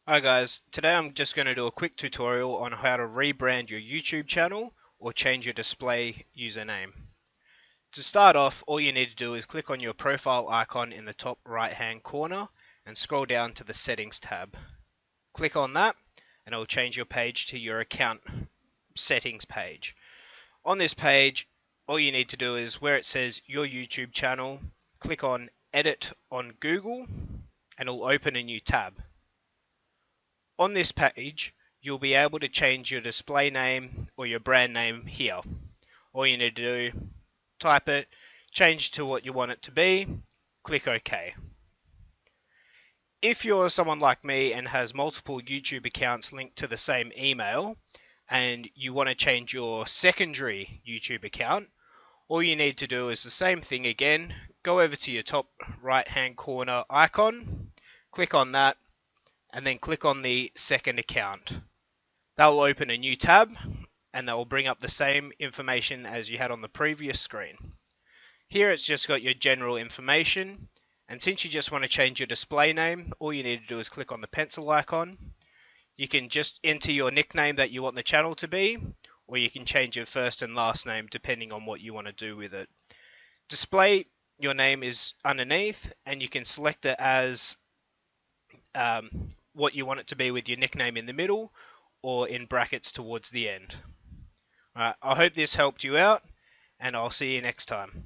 Hi guys, today I'm just going to do a quick tutorial on how to rebrand your YouTube channel or change your display username. To start off, all you need to do is click on your profile icon in the top right hand corner and scroll down to the settings tab. Click on that and it will change your page to your account settings page. On this page, all you need to do is where it says your YouTube channel, click on edit on Google and it will open a new tab. On this page, you'll be able to change your display name or your brand name here. All you need to do, type it, change to what you want it to be, click OK. If you're someone like me and has multiple YouTube accounts linked to the same email and you want to change your secondary YouTube account, all you need to do is the same thing again. Go over to your top right hand corner icon, click on that, and then click on the second account. That will open a new tab and that will bring up the same information as you had on the previous screen. Here it's just got your general information, and since you just want to change your display name, all you need to do is click on the pencil icon. You can just enter your nickname that you want the channel to be, or you can change your first and last name depending on what you want to do with it. Display your name is underneath, and you can select it as what you want it to be with your nickname in the middle or in brackets towards the end. Alright, I hope this helped you out, and I'll see you next time.